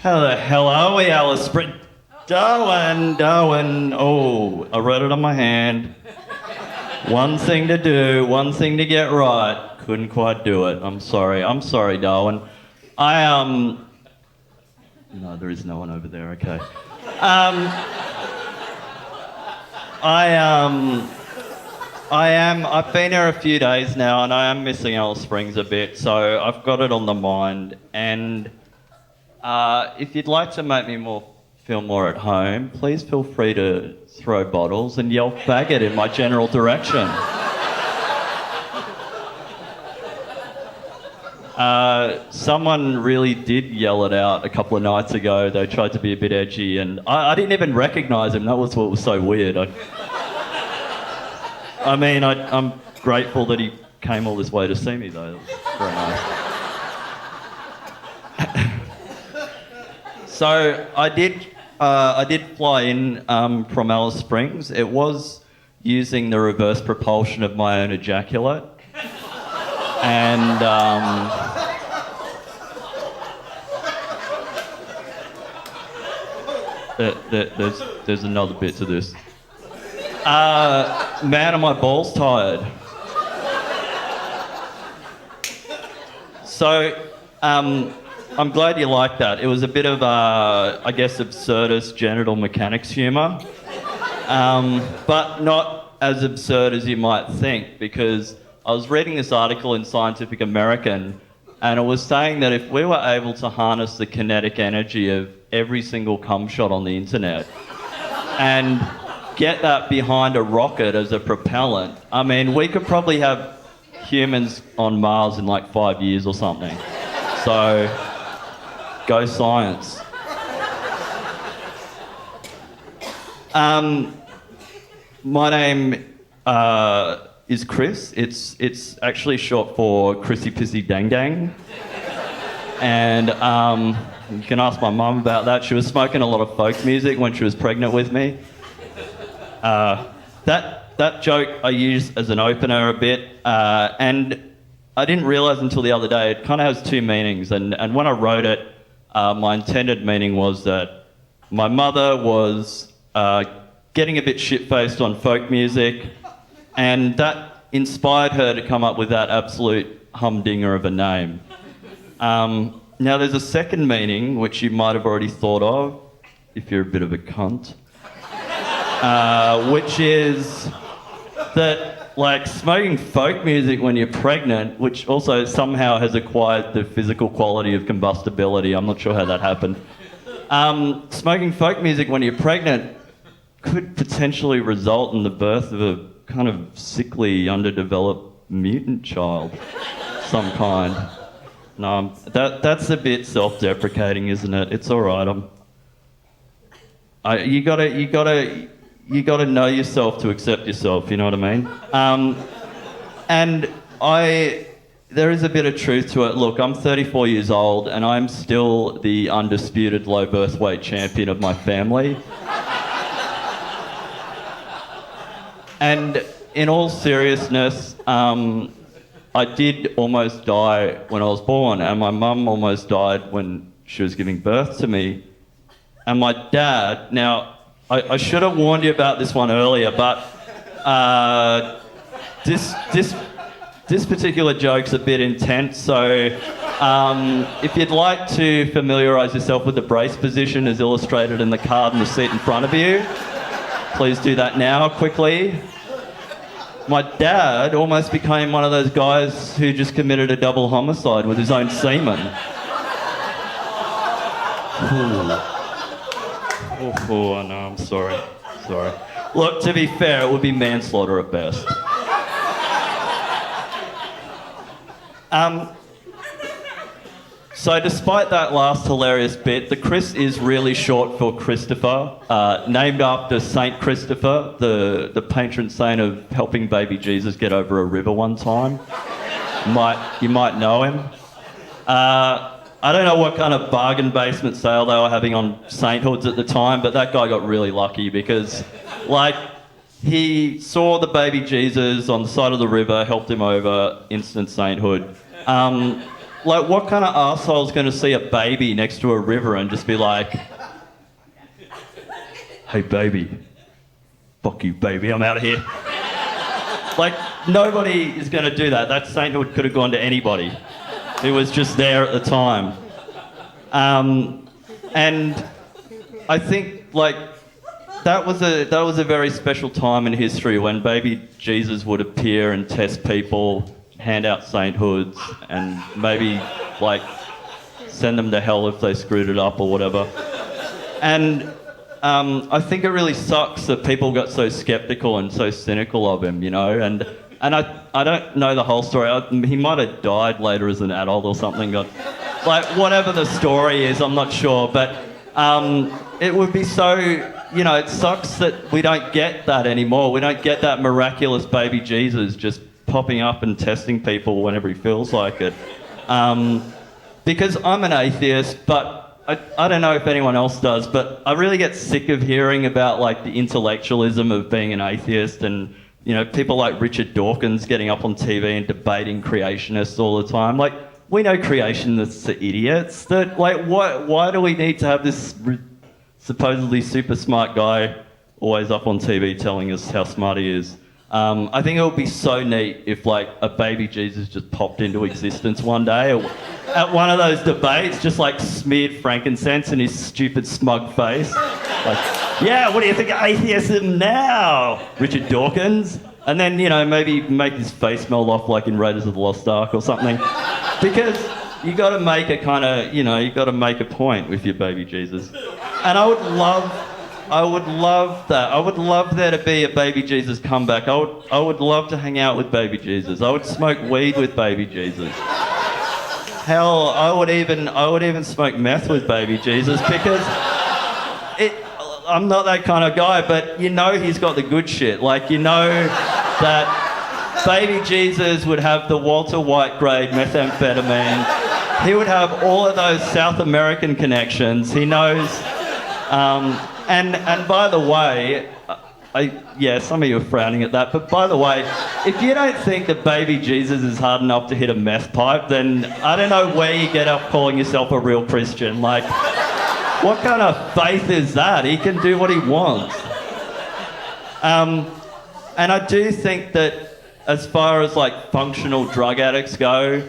How the hell are we, Alice Sprint? Darwin. Oh, I wrote it on my hand. One thing to do, one thing to get right. Couldn't quite do it. I'm sorry, Darwin. No, there is no one over there, okay. I've been here a few days now and I am missing Alice Springs a bit, so I've got it on the mind. And if you'd like to make me feel more at home, please feel free to throw bottles and yell faggot in my general direction. Someone really did yell it out a couple of nights ago. They tried to be a bit edgy and I didn't even recognise him. That was what was so weird. I'm grateful that he came all this way to see me, though. It was very nice. So I did fly in from Alice Springs. It was using the reverse propulsion of my own ejaculate, and there's another bit to this. Man, are my balls tired. So, I'm glad you liked that. It was a bit of, I guess, absurdist genital mechanics humour. But not as absurd as you might think, because I was reading this article in Scientific American, and it was saying that if we were able to harness the kinetic energy of every single cum shot on the internet and get that behind a rocket as a propellant, I mean, we could probably have humans on Mars in like 5 years or something. So, go science. My name is Chris. It's actually short for Chrissy Pissy Dang Dang. And you can ask my mum about that. She was smoking a lot of folk music when she was pregnant with me. That joke I use as an opener a bit, and I didn't realise until the other day it kind of has two meanings. And when I wrote it, my intended meaning was that my mother was getting a bit shit-faced on folk music, and that inspired her to come up with that absolute humdinger of a name. Now there's a second meaning, which you might have already thought of, if you're a bit of a cunt. Which is that, like, smoking folk music when you're pregnant, which also somehow has acquired the physical quality of combustibility, I'm not sure how that happened. Smoking folk music when you're pregnant could potentially result in the birth of a kind of sickly, underdeveloped mutant child, some kind. No, that's a bit self-deprecating, isn't it? It's all right. You gotta know yourself to accept yourself, you know what I mean? And there is a bit of truth to it. Look, I'm 34 years old and I'm still the undisputed low birth weight champion of my family. And in all seriousness, I did almost die when I was born, and my mum almost died when she was giving birth to me. And my dad, now, I should have warned you about this one earlier, but this particular joke's a bit intense, so if you'd like to familiarise yourself with the brace position as illustrated in the card in the seat in front of you, please do that now, quickly. My dad almost became one of those guys who just committed a double homicide with his own semen. Oh, no, I'm sorry. Look, to be fair, it would be manslaughter at best. So despite that last hilarious bit, the Chris is really short for Christopher, named after Saint Christopher, the patron saint of helping baby Jesus get over a river one time. You might know him. I don't know what kind of bargain basement sale they were having on sainthoods at the time, but that guy got really lucky because, like, he saw the baby Jesus on the side of the river, helped him over, instant sainthood. Like, what kind of arsehole's going to see a baby next to a river and just be like, hey, baby. Fuck you, baby. I'm out of here. Like, nobody is going to do that. That sainthood could have gone to anybody who was just there at the time. And I think, like, that was a very special time in history when baby Jesus would appear and test people, hand out sainthoods, and maybe, like, send them to hell if they screwed it up or whatever. And I think it really sucks that people got so sceptical and so cynical of him, you know. And I don't know the whole story. He might have died later as an adult or something. Like, whatever the story is, I'm not sure. But it would be so, you know, it sucks that we don't get that anymore. We don't get that miraculous baby Jesus just popping up and testing people whenever he feels like it. Because I'm an atheist, but I don't know if anyone else does, but I really get sick of hearing about, like, the intellectualism of being an atheist and, you know, people like Richard Dawkins getting up on TV and debating creationists all the time. Like, we know creationists are idiots. That, like, why do we need to have this supposedly super smart guy always up on TV telling us how smart he is? I think it would be so neat if, like, a baby Jesus just popped into existence one day, or at one of those debates, just, like, smeared frankincense in his stupid smug face. Like, yeah, what do you think of atheism now, Richard Dawkins? And then, you know, maybe make his face melt off like in Raiders of the Lost Ark or something. Because you got to make a kind of, you know, you got to make a point with your baby Jesus. And I would love that. I would love there to be a baby Jesus comeback. I would love to hang out with baby Jesus. I would smoke weed with baby Jesus. Hell, I would even smoke meth with baby Jesus because I'm not that kind of guy, but you know he's got the good shit. Like, you know that baby Jesus would have the Walter White grade methamphetamine. He would have all of those South American connections. He knows. And by the way, yeah, some of you are frowning at that, but by the way, if you don't think that baby Jesus is hard enough to hit a meth pipe, then I don't know where you get up calling yourself a real Christian. Like, what kind of faith is that? He can do what he wants. And I do think that as far as, like, functional drug addicts go,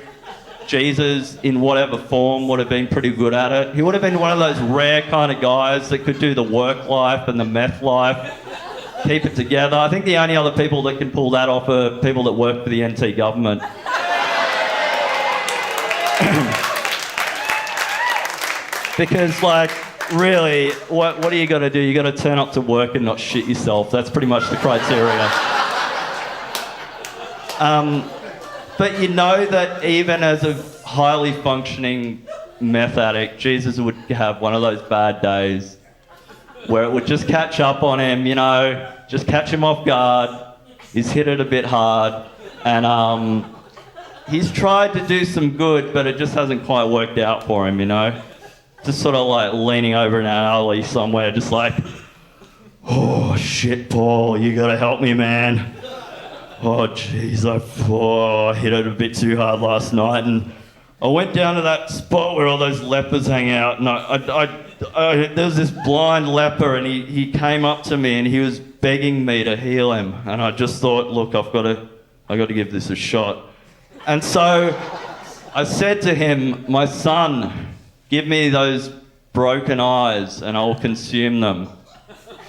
Jesus, in whatever form, would have been pretty good at it. He would have been one of those rare kind of guys that could do the work life and the meth life, keep it together. I think the only other people that can pull that off are people that work for the NT government. Because, like, really, what are you got to do? You got to turn up to work and not shit yourself. That's pretty much the criteria. But you know that even as a highly functioning meth addict, Jesus would have one of those bad days where it would just catch up on him, you know, just catch him off guard. He's hit it a bit hard, and he's tried to do some good, but it just hasn't quite worked out for him, you know. Just sort of like leaning over in an alley somewhere, just like, oh shit, Paul, you gotta help me, man. Oh jeez, I hit it a bit too hard last night, and I went down to that spot where all those lepers hang out, and there was this blind leper, and he came up to me and he was begging me to heal him, and I just thought, look, I got to give this a shot. And so I said to him, my son, give me those broken eyes and I'll consume them.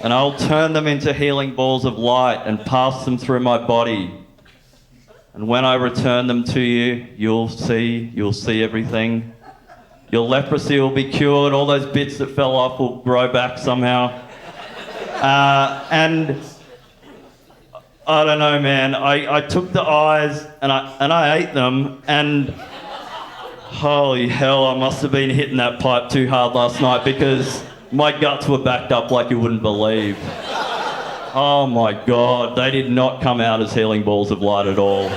And I'll turn them into healing balls of light and pass them through my body. And when I return them to you, you'll see everything. Your leprosy will be cured. All those bits that fell off will grow back somehow. And I don't know, man. I took the eyes and I ate them, and holy hell, I must have been hitting that pipe too hard last night because my guts were backed up like you wouldn't believe. Oh my God, they did not come out as healing balls of light at all.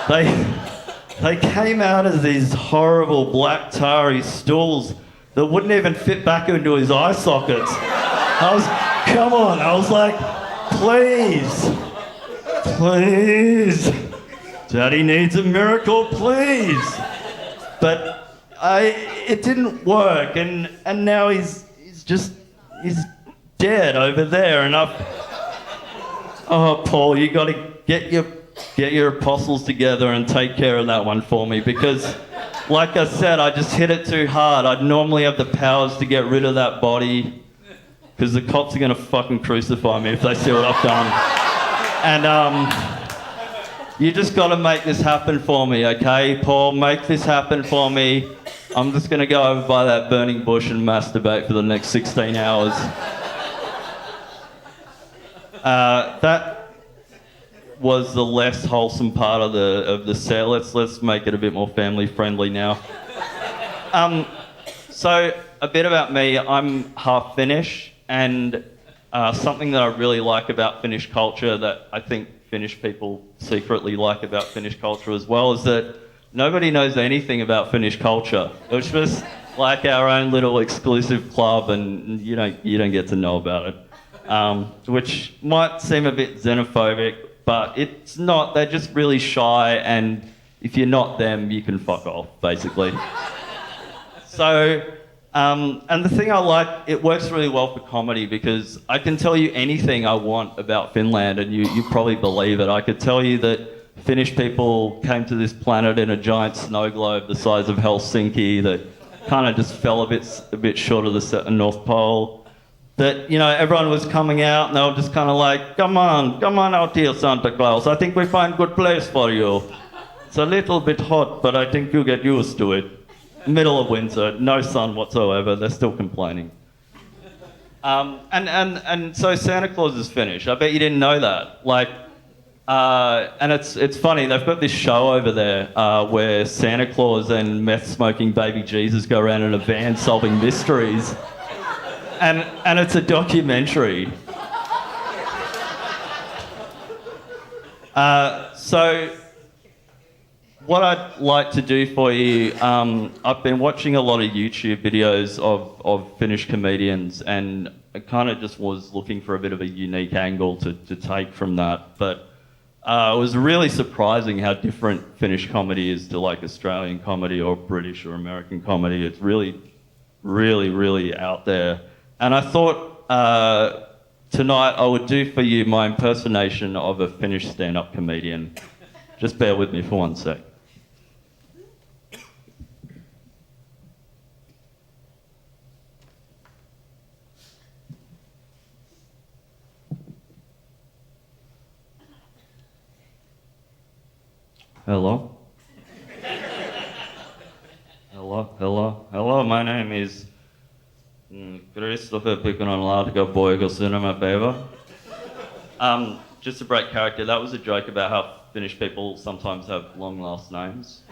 They came out as these horrible black tarry stools that wouldn't even fit back into his eye sockets. I was like, please, Daddy needs a miracle, please. But it didn't work, and now he's dead over there, and oh, Paul, you got to get your apostles together and take care of that one for me, because, like I said, I just hit it too hard. I'd normally have the powers to get rid of that body, because the cops are gonna fucking crucify me if they see what I've done. And you just got to make this happen for me, okay, Paul? Make this happen for me. I'm just going to go over by that burning bush and masturbate for the next 16 hours. That was the less wholesome part of the set. Let's make it a bit more family friendly now. So a bit about me. I'm half Finnish, and something that I really like about Finnish culture, that I think Finnish people secretly like about Finnish culture as well, is that nobody knows anything about Finnish culture. It's just like our own little exclusive club, and you don't get to know about it, which might seem a bit xenophobic, but it's not. They're just really shy, and if you're not them, you can fuck off, basically. So, and the thing I like, it works really well for comedy, because I can tell you anything I want about Finland and you probably believe it. I could tell you that Finnish people came to this planet in a giant snow globe the size of Helsinki that kind of just fell a bit short of the North Pole. That, everyone was coming out and they were just kind of like, come on out here, Santa Claus. I think we find good place for you. It's a little bit hot, but I think you'll get used to it. Middle of winter, no sun whatsoever, they're still complaining. And so Santa Claus is Finnish. I bet you didn't know that. And it's funny, they've got this show over there where Santa Claus and meth-smoking baby Jesus go around in a van solving mysteries. And it's a documentary. So what I'd like to do for you, I've been watching a lot of YouTube videos of Finnish comedians, and I kind of just was looking for a bit of a unique angle to take from that. But it was really surprising how different Finnish comedy is to like Australian comedy or British or American comedy. It's really, really, really out there. And I thought tonight I would do for you my impersonation of a Finnish stand-up comedian. Just bear with me for 1 sec. Hello? Hello, my name is Christopher Pikonen Laatiko Poiko Cinemapäivä. Just to break character, that was a joke about how Finnish people sometimes have long last names.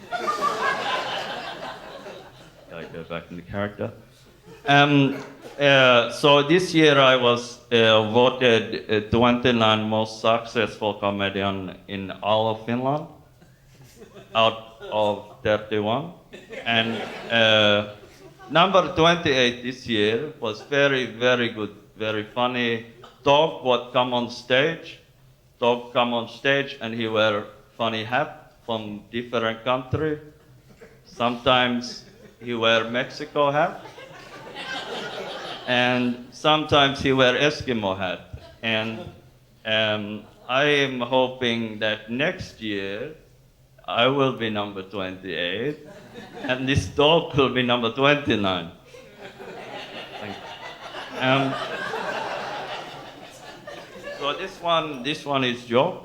Okay, go back into character. So this year I was voted 29 most successful comedian in all of Finland, out of 31. And number 28 this year was very, very good, very funny. Dog would come on stage. And he wear funny hat from different country. Sometimes he wear Mexico hat. And sometimes he wear Eskimo hat. And I am hoping that next year I will be number 28, and this dog will be number 29. So this one is Joe.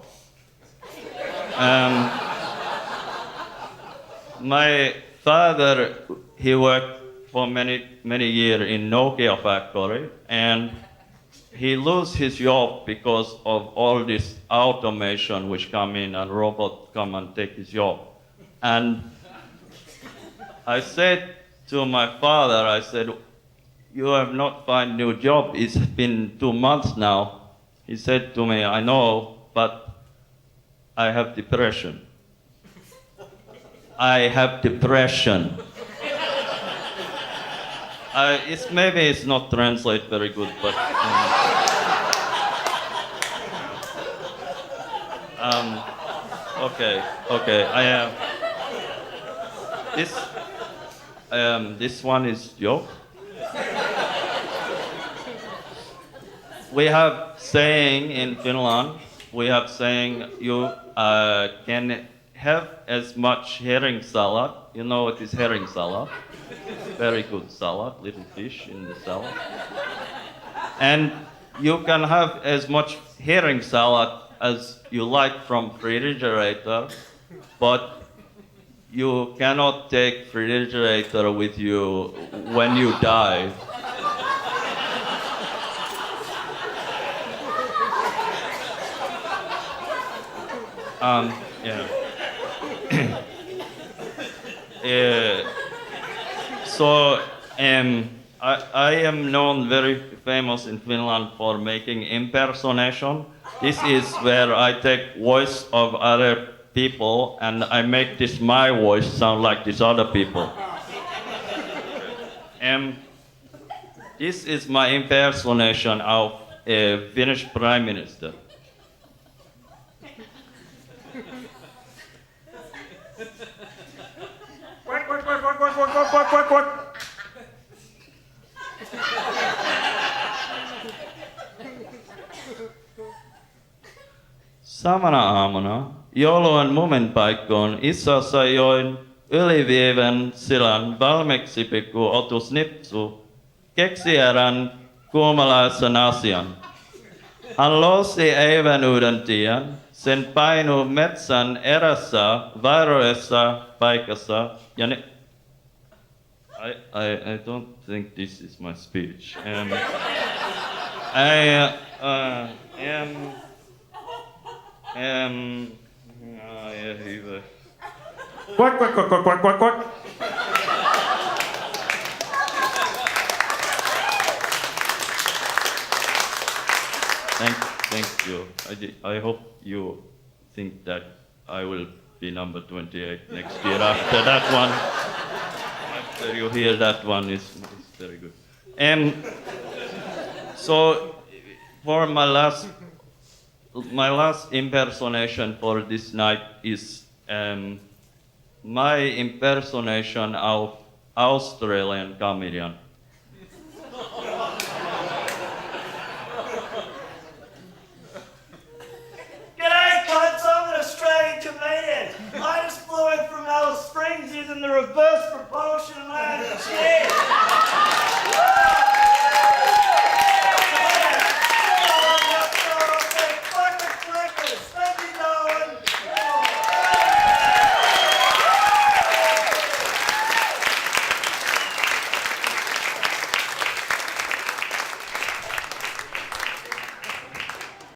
My father, he worked for many years in Nokia factory, and he lost his job because of all this automation which come in and robot come and take his job. And I said to my father, I said, you have not found new job. It's been 2 months now. He said to me, I know, but I have depression. I have depression. Maybe it's not translate very good, but okay. I have This one is joke. We have saying in Finland. We have saying you can have as much herring salad. You know what is herring salad? Very good salad, little fish in the salad. And you can have as much herring salad as you like from refrigerator, but you cannot take refrigerator with you when you die. Yeah. So I am known very famous in Finland for making impersonation. This is where I take voice of other people and I make this my voice sound like these other people. This is my impersonation of a Finnish Prime Minister. Quack, quack, quack, quack, quack, quack, quack, quack, quack. Samana aamuna joulun muminpaikkoon isossa join yliviiven silan valmiiksi pikku otus nipsu keksi erään kuumalaisen asian. Hän losi eivän uuden tien, sen painu metsän erässä vairoessa paikassa ja I don't think this is my speech. Ja hyvä. Quack, quack, quack, quack, quack, quack, quack. Thank you. I hope you think that I will be number 28 next year after that one. After you hear that one, it's very good. So for my last impersonation for this night is my impersonation of Australian comedian. G'day, cunts, I'm an Australian comedian. I just flew in from Alice Springs using the reverse propulsion land. Cheers!